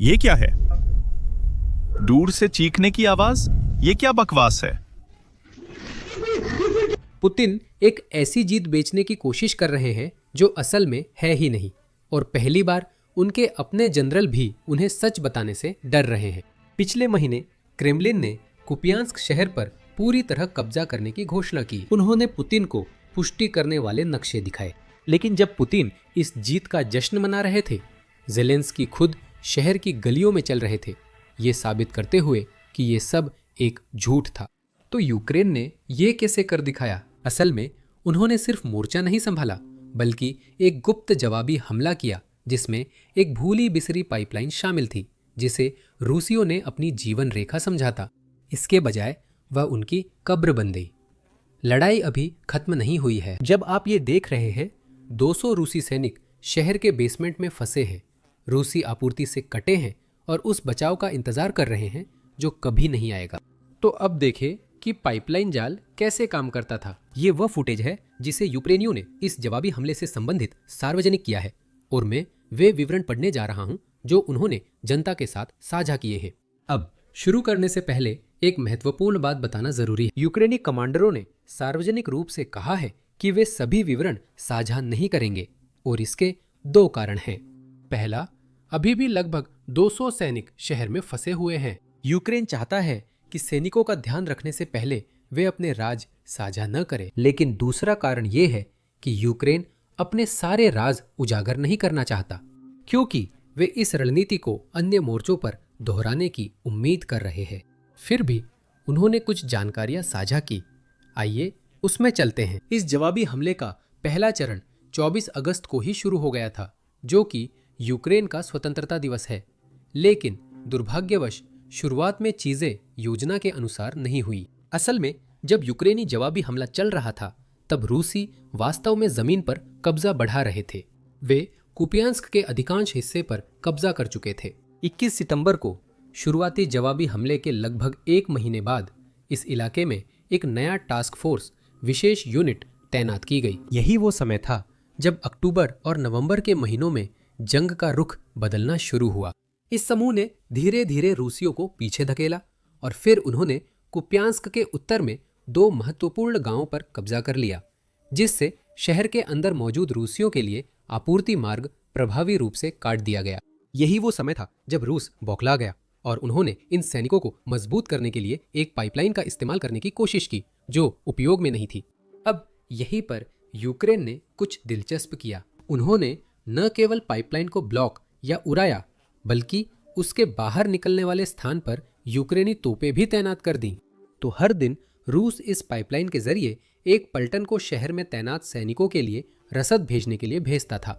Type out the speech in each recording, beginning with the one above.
ये क्या है? दूर से चीखने की आवाज? ये क्या बकवास है? पुतिन एक ऐसी जीत बेचने की कोशिश कर रहे हैं जो असल में है ही नहीं, और पहली बार उनके अपने जनरल भी उन्हें सच बताने से डर रहे हैं। पिछले महीने क्रेमलिन ने कुपियांस्क शहर पर पूरी तरह कब्जा करने की घोषणा की। उन्होंने पुतिन को पुष्टि करने वाले नक्शे दिखाए, लेकिन जब पुतिन इस जीत का जश्न मना रहे थे, ज़ेलेंस्की खुद शहर की गलियों में चल रहे थे, ये साबित करते हुए कि ये सब एक झूठ था। तो यूक्रेन ने ये कैसे कर दिखाया? असल में उन्होंने सिर्फ मोर्चा नहीं संभाला, बल्कि एक गुप्त जवाबी हमला किया जिसमें एक भूली बिसरी पाइपलाइन शामिल थी, जिसे रूसियों ने अपनी जीवन रेखा समझा था। इसके बजाय वह उनकी कब्र बन गई। लड़ाई अभी खत्म नहीं हुई है। जब आप ये देख रहे हैं, 200 रूसी सैनिक शहर के बेसमेंट में फंसे हैं, रूसी आपूर्ति से कटे हैं और उस बचाव का इंतजार कर रहे हैं जो कभी नहीं आएगा। तो अब देखें कि पाइपलाइन जाल कैसे काम करता था। ये वह फुटेज है जिसे यूक्रेनियों ने इस जवाबी हमले से संबंधित सार्वजनिक किया है, और मैं वे विवरण पढ़ने जा रहा हूं जो उन्होंने जनता के साथ साझा किए हैं। अब शुरू करने से पहले एक महत्वपूर्ण बात बताना जरूरी है। यूक्रेनी कमांडरों ने सार्वजनिक रूप से कहा है कि वे सभी विवरण साझा नहीं करेंगे, और इसके 2 कारण हैं। पहला, अभी भी लगभग 200 सैनिक शहर में फंसे हुए हैं। यूक्रेन चाहता है कि सैनिकों का ध्यान रखने से पहले वे अपने राज साझा न करें। लेकिन दूसरा कारण ये है कि यूक्रेन अपने सारे राज उजागर नहीं करना चाहता, क्योंकि वे इस रणनीति को अन्य मोर्चों पर दोहराने की उम्मीद कर रहे हैं। फिर भी उन्होंने कुछ जानकारियां साझा की। आइए उसमें चलते हैं। इस जवाबी हमले का पहला चरण 24 अगस्त को ही शुरू हो गया था, जो कि यूक्रेन का स्वतंत्रता दिवस है। लेकिन दुर्भाग्यवश शुरुआत में चीजें योजना के अनुसार नहीं हुई। असल में जब यूक्रेनी जवाबी हमला चल रहा था, तब रूसी वास्तव में जमीन पर कब्जा बढ़ा रहे थे। वे कुपियांस्क के अधिकांश हिस्से पर कब्जा कर चुके थे। 21 सितंबर को शुरुआती जवाबी हमले के लगभग 1 महीने बाद इस इलाके में एक नया टास्क फोर्स विशेष यूनिट तैनात की गई। यही वो समय था जब अक्टूबर और नवंबर के महीनों में जंग का रुख बदलना शुरू हुआ। इस समूह ने धीरे धीरे रूसियों को पीछे धकेला, और फिर उन्होंने कुपियांस्क के उत्तर में 2 महत्वपूर्ण गांवों पर कब्जा कर लिया, जिससे शहर के अंदर मौजूद रूसियों के लिए आपूर्ति मार्ग प्रभावी रूप से काट दिया गया। यही वो समय था जब रूस बौखला गया, और उन्होंने इन सैनिकों को मजबूत करने के लिए एक पाइपलाइन का इस्तेमाल करने की कोशिश की, जो उपयोग में नहीं थी। अब यहीं पर यूक्रेन ने कुछ दिलचस्प किया। उन्होंने न केवल पाइपलाइन को ब्लॉक या उड़ाया, बल्कि उसके बाहर निकलने वाले स्थान पर यूक्रेनी तोपें भी तैनात कर दी। तो हर दिन रूस इस पाइपलाइन के जरिए एक पलटन को शहर में तैनात सैनिकों के लिए रसद भेजने के लिए भेजता था,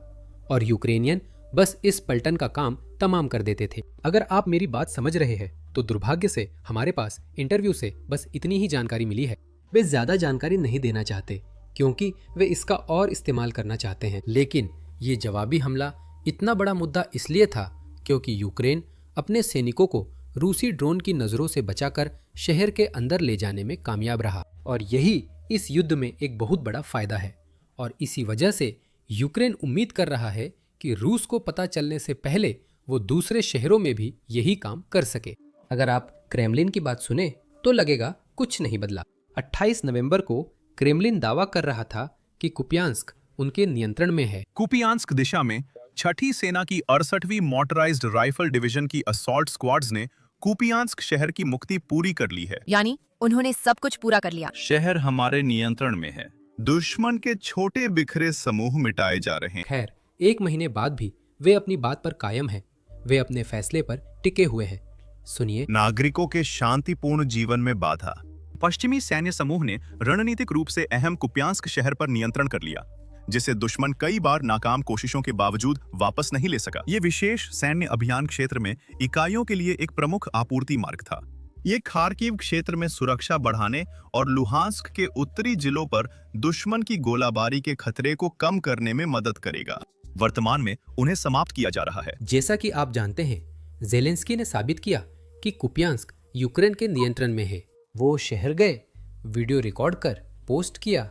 और यूक्रेनियन बस इस पलटन का काम तमाम कर देते थे। अगर आप मेरी बात समझ रहे हैं, तो दुर्भाग्य से हमारे पास इंटरव्यू से बस इतनी ही जानकारी मिली है। वे ज्यादा जानकारी नहीं देना चाहते, क्योंकि वे इसका और इस्तेमाल करना चाहते हैं। लेकिन ये जवाबी हमला इतना बड़ा मुद्दा इसलिए था क्योंकि यूक्रेन अपने सैनिकों को रूसी ड्रोन की नजरों से बचाकर शहर के अंदर ले जाने में कामयाब रहा, और यही इस युद्ध में एक बहुत बड़ा फायदा है। और इसी वजह से यूक्रेन उम्मीद कर रहा है कि रूस को पता चलने से पहले वो दूसरे शहरों में भी यही काम कर सके। अगर आप क्रेमलिन की बात सुने तो लगेगा कुछ नहीं बदला। 28 नवंबर को क्रेमलिन दावा कर रहा था कि कुपियांस्क उनके नियंत्रण में है। कुपियांस्क दिशा में 6ठी सेना की 68वीं मोटराइज्ड राइफल डिवीजन की असॉल्ट स्क्वाड्स ने कुपियांस्क शहर की मुक्ति पूरी कर ली है। यानी उन्होंने सब कुछ पूरा कर लिया। शहर हमारे नियंत्रण में है। दुश्मन के छोटे बिखरे समूह मिटाए जा रहे हैं। खैर, 1 महीने बाद भी वे अपनी बात पर कायम हैं। वे अपने फैसले पर टिके हुए हैं। सुनिए। नागरिकों के शांतिपूर्ण जीवन में बाधा। पश्चिमी सैन्य समूह ने रणनीतिक रूप से अहम कुपियांस्क शहर पर नियंत्रण कर लिया, जिसे दुश्मन कई बार नाकाम कोशिशों के बावजूद वापस नहीं ले सका। ये विशेष सैन्य अभियान क्षेत्र में इकाइयों के लिए एक प्रमुख आपूर्ति मार्ग था। ये खार्किव क्षेत्र में सुरक्षा बढ़ाने और लुहांस्क के उत्तरी जिलों पर दुश्मन की गोलाबारी के खतरे को कम करने में मदद करेगा। वर्तमान में उन्हें समाप्त किया जा रहा है। जैसा कि आप जानते हैं, ज़ेलेंस्की ने साबित किया कि कुपियांस्क यूक्रेन के नियंत्रण में है। वो शहर गए, वीडियो रिकॉर्ड कर पोस्ट किया।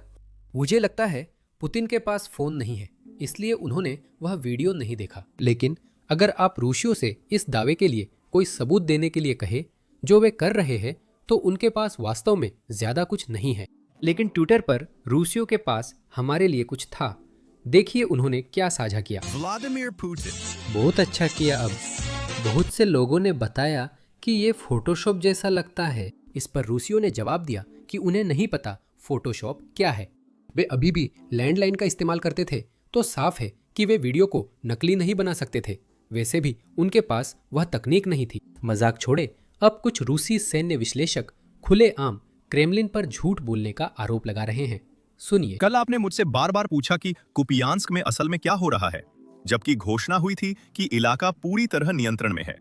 मुझे लगता है पुतिन के पास फोन नहीं है, इसलिए उन्होंने वह वीडियो नहीं देखा। लेकिन अगर आप रूसियों से इस दावे के लिए कोई सबूत देने के लिए कहे जो वे कर रहे हैं, तो उनके पास वास्तव में ज्यादा कुछ नहीं है। लेकिन ट्विटर पर रूसियों के पास हमारे लिए कुछ था। देखिए उन्होंने क्या साझा किया। Vladimir Putin. बहुत अच्छा किया। अब बहुत से लोगों ने बताया कि ये फोटोशॉप जैसा लगता है। इस पर रूसियों ने जवाब दिया कि उन्हें नहीं पता फोटोशॉप क्या है। वे अभी भी लैंडलाइन का इस्तेमाल करते थे, तो साफ है कि वे वीडियो को नकली नहीं बना सकते थे। वैसे भी उनके पास वह तकनीक नहीं थी। मजाक छोड़े, अब कुछ रूसी सैन्य विश्लेषक खुलेआम क्रेमलिन पर झूठ बोलने का आरोप लगा रहे हैं। सुनिए। कल आपने मुझसे बार बार पूछा कि कुपियांस्क में असल में क्या हो रहा है, जबकि घोषणा हुई थी कि इलाका पूरी तरह नियंत्रण में है।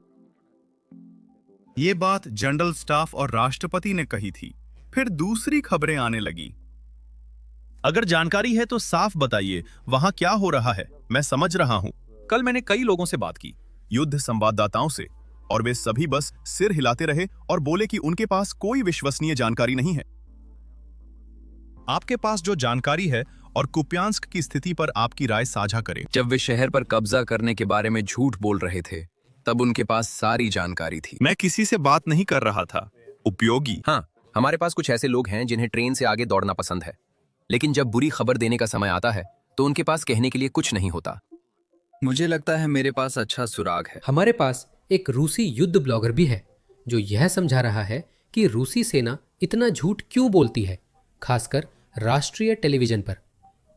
ये बात जनरल स्टाफ और राष्ट्रपति ने कही थी। फिर दूसरी खबरें आने लगी। अगर जानकारी है तो साफ बताइए, वहां क्या हो रहा है। मैं समझ रहा हूं। कल मैंने कई लोगों से बात की, युद्ध संवाददाताओं से, और वे सभी बस सिर हिलाते रहे और बोले कि उनके पास कोई विश्वसनीय जानकारी नहीं है। आपके पास जो जानकारी है और कुप्यांस्क की स्थिति पर आपकी राय साझा करें। जब वे शहर पर कब्जा करने के बारे में झूठ बोल रहे थे, तब उनके पास सारी जानकारी थी। मैं किसी से बात नहीं कर रहा था। उपयोगी। हाँ, हमारे पास कुछ ऐसे लोग हैं जिन्हें ट्रेन से आगे दौड़ना पसंद है, लेकिन जब बुरी खबर देने का समय आता है तो उनके पास कहने के लिए कुछ नहीं होता। मुझे लगता है मेरे पास अच्छा सुराग है। हमारे पास एक रूसी युद्ध ब्लॉगर भी है जो यह समझा रहा है कि रूसी सेना इतना झूठ क्यों बोलती है, खासकर राष्ट्रीय टेलीविजन पर।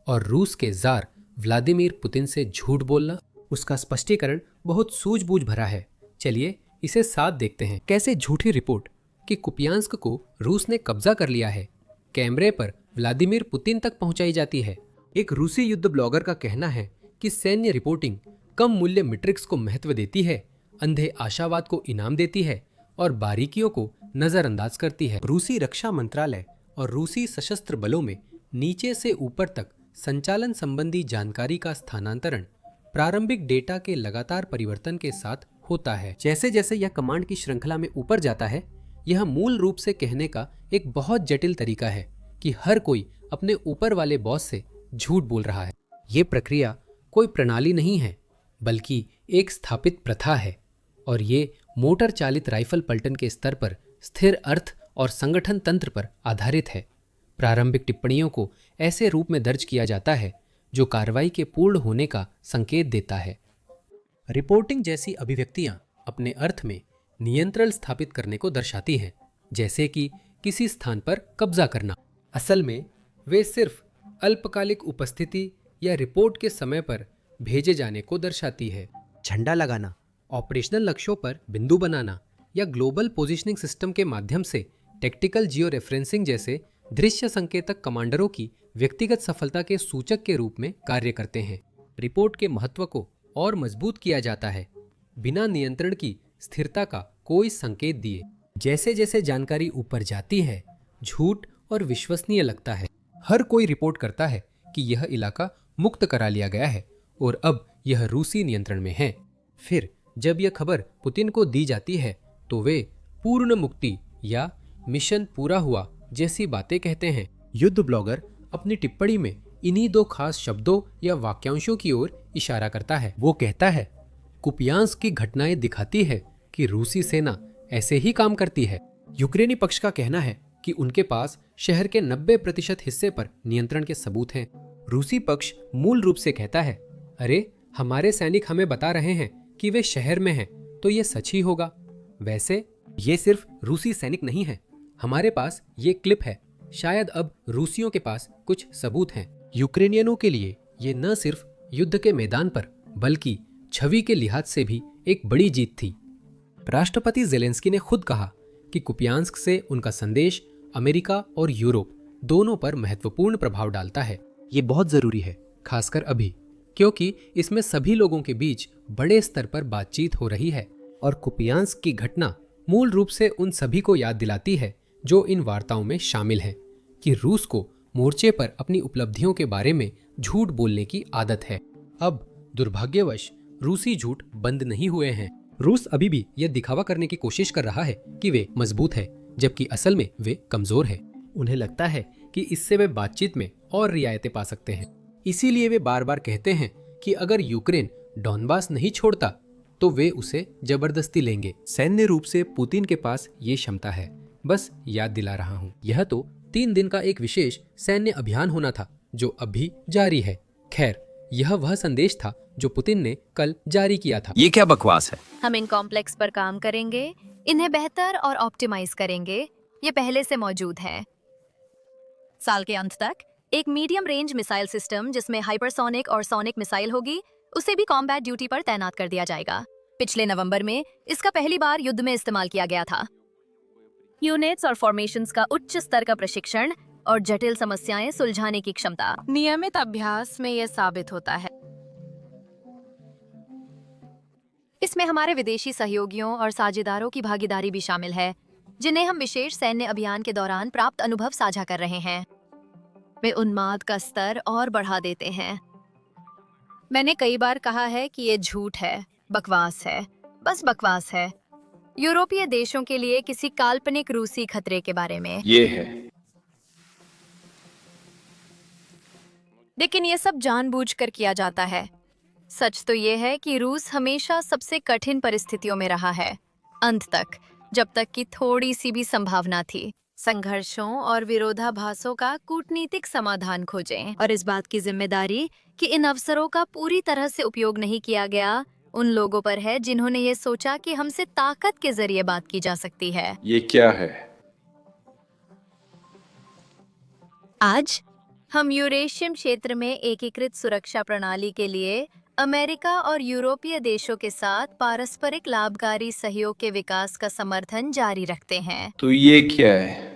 और रूस के जार व्लादिमीर पुतिन से झूठ बोलना, उसका स्पष्टीकरण बहुत सूझबूझ भरा है। चलिए इसे साथ देखते हैं। कैसे झूठी रिपोर्ट कि कुपियांस्क को रूस ने कब्जा कर लिया है कैमरे पर व्लादिमीर पुतिन तक पहुंचाई जाती है। एक रूसी युद्ध ब्लॉगर का कहना है कि सैन्य रिपोर्टिंग कम मूल्य मैट्रिक्स को महत्व देती है, अंधे आशावाद को इनाम देती है और बारीकियों को नजरअंदाज करती है। रूसी रक्षा मंत्रालय और रूसी सशस्त्र बलों में नीचे से ऊपर तक संचालन संबंधी जानकारी का स्थानांतरण प्रारंभिक डेटा के लगातार परिवर्तन के साथ होता है। जैसे जैसे यह कमांड की श्रृंखला में ऊपर जाता है, यह मूल रूप से कहने का एक बहुत जटिल तरीका है कि हर कोई अपने ऊपर वाले बॉस से झूठ बोल रहा है। ये प्रक्रिया कोई प्रणाली नहीं है, बल्कि एक स्थापित प्रथा है, और ये मोटर चालित राइफल पलटन के स्तर पर स्थिर अर्थ और संगठन तंत्र पर आधारित है। प्रारंभिक टिप्पणियों को ऐसे रूप में दर्ज किया जाता है जो कार्रवाई के पूर्ण होने का संकेत देता है। रिपोर्टिंग जैसी अभिव्यक्तियां अपने अर्थ में नियंत्रण स्थापित करने को दर्शाती हैं, जैसे कि किसी स्थान पर कब्जा करना। असल में वे सिर्फ अल्पकालिक उपस्थिति या रिपोर्ट के समय पर भेजे जाने को दर्शाती है। झंडा लगाना, ऑपरेशनल लक्ष्यों पर बिंदु बनाना या ग्लोबल पोजीशनिंग सिस्टम के माध्यम से टैक्टिकल जियो रेफरेंसिंग जैसे दृश्य संकेतक कमांडरों की व्यक्तिगत सफलता के सूचक के रूप में कार्य करते हैं। रिपोर्ट के महत्व को और मजबूत किया जाता है बिना नियंत्रण की स्थिरता का कोई संकेत दिए। जैसे जैसे जानकारी ऊपर जाती है, झूठ और विश्वसनीय लगता है। हर कोई रिपोर्ट करता है कि यह इलाका मुक्त करा लिया गया है और अब यह रूसी नियंत्रण में है। फिर जब यह खबर पुतिन को दी जाती है तो वे पूर्ण मुक्ति या मिशन पूरा हुआ जैसी बातें कहते हैं। युद्ध ब्लॉगर अपनी टिप्पणी में इन्हीं दो खास शब्दों या वाक्यांशों की ओर इशारा करता है। वो कहता है, कुपियांस्क की घटनाएं दिखाती है कि रूसी सेना ऐसे ही काम करती है। यूक्रेनी पक्ष का कहना है कि उनके पास शहर के 90% हिस्से पर नियंत्रण के सबूत हैं। रूसी पक्ष मूल रूप से कहता है, अरे हमारे सैनिक हमें बता रहे हैं कि वे शहर में हैं, तो ये सच ही होगा। वैसे ये सिर्फ रूसी सैनिक नहीं है, हमारे पास ये क्लिप है। शायद अब रूसियों के पास कुछ सबूत हैं। यूक्रेनियनों के लिए ये न सिर्फ युद्ध के मैदान पर बल्कि छवि के लिहाज से भी एक बड़ी जीत थी। राष्ट्रपति ज़ेलेंस्की ने खुद कहा कि कुपियांस्क से उनका संदेश अमेरिका और यूरोप दोनों पर महत्वपूर्ण प्रभाव डालता है। ये बहुत जरूरी है, खासकर अभी, क्योंकि इसमें सभी लोगों के बीच बड़े स्तर पर बातचीत हो रही है। और कुपियांस्क की घटना मूल रूप से उन सभी को याद दिलाती है जो इन वार्ताओं में शामिल हैं कि रूस को मोर्चे पर अपनी उपलब्धियों के बारे में झूठ बोलने की आदत है। अब दुर्भाग्यवश रूसी झूठ बंद नहीं हुए हैं। रूस अभी भी यह दिखावा करने की कोशिश कर रहा है कि वे मजबूत है, जबकि असल में वे कमजोर है। उन्हें लगता है कि इससे वे बातचीत में और रियायतें पा सकते हैं। इसीलिए वे बार बार कहते हैं कि अगर यूक्रेन डॉनबास नहीं छोड़ता तो वे उसे जबरदस्ती लेंगे। सैन्य रूप से पुतिन के पास ये क्षमता है। बस याद दिला रहा हूँ, यह तो 3 दिन का एक विशेष सैन्य अभियान होना था जो अभी जारी है। खैर, यह वह संदेश था जो पुतिन ने कल जारी किया था। ये क्या बकवास है? हम इन कॉम्प्लेक्स पर काम करेंगे, इन्हें बेहतर और ऑप्टिमाइज करेंगे। ये पहले से मौजूद है। साल के अंत तक एक मीडियम रेंज मिसाइल सिस्टम जिसमें हाइपरसोनिक और सोनिक मिसाइल होगी, उसे भी कॉम्बैट ड्यूटी पर तैनात कर दिया जाएगा। पिछले नवंबर में इसका पहली बार युद्ध में इस्तेमाल किया गया था। यूनिट्स और फॉर्मेशंस का उच्च स्तर का प्रशिक्षण और जटिल समस्याएं सुलझाने की क्षमता। नियमित अभ्यास में यह साबित होता है। इसमें हमारे विदेशी सहयोगियों और साझेदारों की भागीदारी भी शामिल है, जिन्हें हम विशेष सैन्य अभियान के दौरान प्राप्त अनुभव साझा कर रहे हैं। वे उन्माद का स्तर और बढ़ा देते हैं। मैंने कई बार कहा है कि ये झूठ है, बकवास है, बस बकवास है। यूरोपीय देशों के लिए किसी काल्पनिक रूसी खतरे के बारे में ये है। लेकिन ये सब जानबूझकर किया जाता है। सच तो ये है कि रूस हमेशा सबसे कठिन परिस्थितियों में रहा है, अंत तक, जब तक कि थोड़ी सी भी संभावना थी। संघर्षों और विरोधाभासों का कूटनीतिक समाधान खोजें, और इस बात की जिम्मेदारी कि इन अवसरों का पूरी तरह से उपयोग नहीं किया गया उन लोगों पर है जिन्होंने ये सोचा कि हमसे ताकत के जरिए बात की जा सकती है। ये क्या है? आज हम यूरेशियन क्षेत्र में एकीकृत सुरक्षा प्रणाली के लिए अमेरिका और यूरोपीय देशों के साथ पारस्परिक लाभकारी सहयोग के विकास का समर्थन जारी रखते हैं। तो ये क्या है?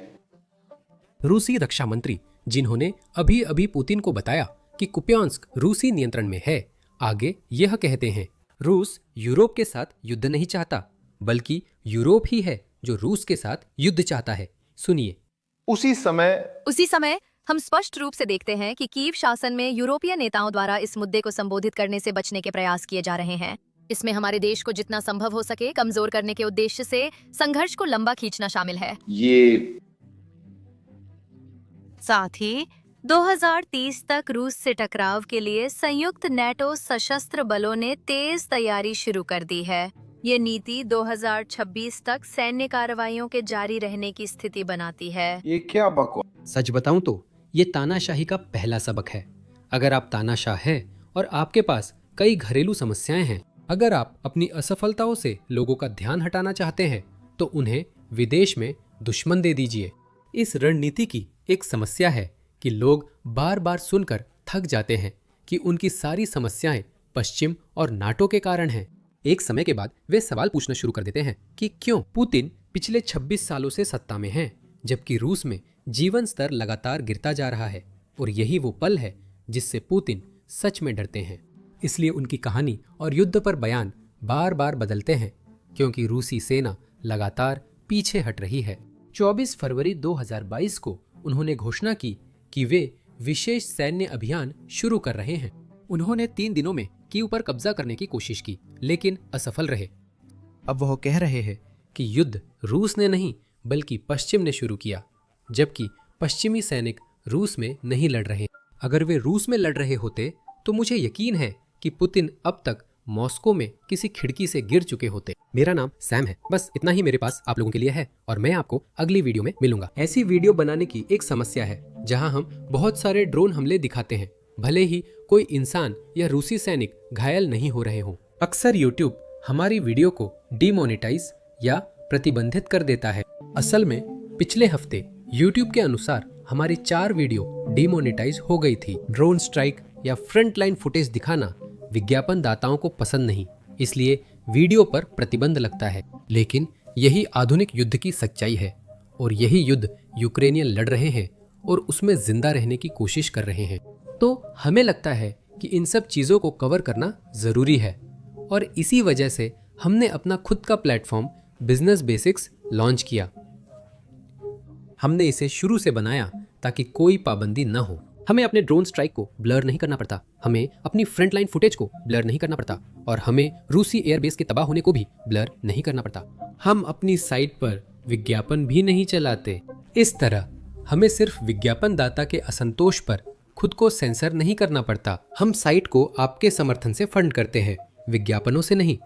रूसी रक्षा मंत्री, जिन्होंने अभी अभी पुतिन को बताया कि कुपियांस्क रूसी नियंत्रण में है, आगे यह कहते हैं, रूस यूरोप के साथ युद्ध नहीं चाहता, बल्कि यूरोप ही है जो रूस के साथ युद्ध चाहता है। सुनिए। उसी समय हम स्पष्ट रूप से देखते हैं कि कीव शासन में यूरोपीय नेताओं द्वारा इस मुद्दे को संबोधित करने से बचने के प्रयास किए जा रहे हैं। इसमें हमारे देश को जितना संभव हो सके कमजोर करने के उद्देश्य से संघर्ष को लंबा खींचना शामिल है। ये साथ ही 2030 तक रूस से टकराव के लिए संयुक्त नेटो सशस्त्र बलों ने तेज तैयारी शुरू कर दी है। ये नीति 2026 तक सैन्य कार्रवाइयों के जारी रहने की स्थिति बनाती है। ये क्या बकवास? सच बताऊं तो ये तानाशाही का पहला सबक है। अगर आप तानाशाह हैं और आपके पास कई घरेलू समस्याएं हैं, अगर आप अपनी असफलताओं से लोगों का ध्यान हटाना चाहते हैं, तो उन्हें विदेश में दुश्मन दे दीजिए। इस रणनीति की एक समस्या है कि लोग बार बार सुनकर थक जाते हैं कि उनकी सारी समस्याएं पश्चिम और नाटो के कारण हैं। एक समय के बाद वे सवाल पूछना शुरू कर देते हैं कि क्यों पुतिन पिछले 26 सालों से सत्ता में हैं, जबकि रूस में जीवन स्तर लगातार गिरता जा रहा है। और यही वो पल है जिससे पुतिन सच में डरते हैं। इसलिए उनकी कहानी और युद्ध पर बयान बार बार बदलते हैं, क्योंकि रूसी सेना लगातार पीछे हट रही है। 24 फरवरी 2022 को उन्होंने घोषणा की कि वे विशेष सैन्य अभियान शुरू कर रहे हैं। उन्होंने 3 दिनों में कीव पर कब्जा करने की कोशिश की, लेकिन असफल रहे। अब वह कह रहे हैं कि युद्ध रूस ने नहीं बल्कि पश्चिम ने शुरू किया, जबकि पश्चिमी सैनिक रूस में नहीं लड़ रहे। अगर वे रूस में लड़ रहे होते तो मुझे यकीन है कि पुतिन अब तक मॉस्को में किसी खिड़की से गिर चुके होते। मेरा नाम सैम है। बस इतना ही मेरे पास आप लोगों के लिए है, और मैं आपको अगली वीडियो में मिलूंगा। ऐसी वीडियो बनाने की एक समस्या है जहां हम बहुत सारे ड्रोन हमले दिखाते हैं, भले ही कोई इंसान या रूसी सैनिक घायल नहीं हो रहे हों। अक्सर यूट्यूब हमारी वीडियो को डिमोनेटाइज या प्रतिबंधित कर देता है। असल में पिछले हफ्ते यूट्यूब के अनुसार हमारी 4 वीडियो डिमोनेटाइज हो गई थी। ड्रोन स्ट्राइक या फ्रंट लाइन फुटेज दिखाना विज्ञापन दाताओं को पसंद नहीं, इसलिए वीडियो पर प्रतिबंध लगता है। लेकिन यही आधुनिक युद्ध की सच्चाई है, और यही युद्ध यूक्रेनियन लड़ रहे हैं और उसमें जिंदा रहने की कोशिश कर रहे हैं। तो हमें लगता है कि इन सब चीज़ों को कवर करना ज़रूरी है, और इसी वजह से हमने अपना खुद का प्लेटफॉर्म बिजनेस बेसिक्स लॉन्च किया। हमने इसे शुरू से बनाया ताकि कोई पाबंदी न हो। हमें अपने ड्रोन स्ट्राइक को ब्लर नहीं करना पड़ता, हमें अपनी फ्रंट लाइन फुटेज को ब्लर नहीं करना पड़ता, और हमें रूसी एयरबेस के तबाह होने को भी ब्लर नहीं करना पड़ता। हम अपनी साइट पर विज्ञापन भी नहीं चलाते। इस तरह हमें सिर्फ विज्ञापन दाता के असंतोष पर खुद को सेंसर नहीं करना पड़ता। हम साइट को आपके समर्थन से फंड करते हैं, विज्ञापनों से नहीं।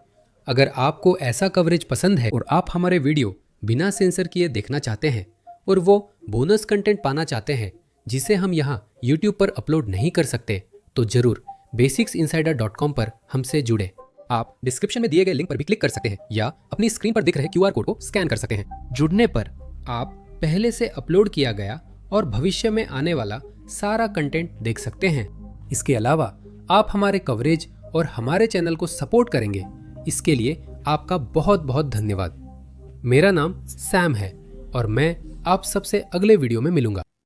अगर आपको ऐसा कवरेज पसंद है और आप हमारे वीडियो बिना सेंसर किए देखना चाहते हैं और वो बोनस कंटेंट पाना चाहते हैं जिसे हम यहाँ YouTube पर अपलोड नहीं कर सकते, तो जरूर basicsinsider.com पर हमसे जुड़े। आप डिस्क्रिप्शन में दिए गए लिंक पर भी क्लिक कर सकते हैं या अपनी स्क्रीन पर दिख रहे QR कोड को स्कैन कर सकते हैं। जुड़ने पर आप पहले से अपलोड किया गया और भविष्य में आने वाला सारा कंटेंट देख सकते हैं। इसके अलावा आप हमारे कवरेज और हमारे चैनल को सपोर्ट करेंगे, इसके लिए आपका बहुत बहुत धन्यवाद। मेरा नाम सैम है और मैं आप सबसे अगले वीडियो में मिलूंगा।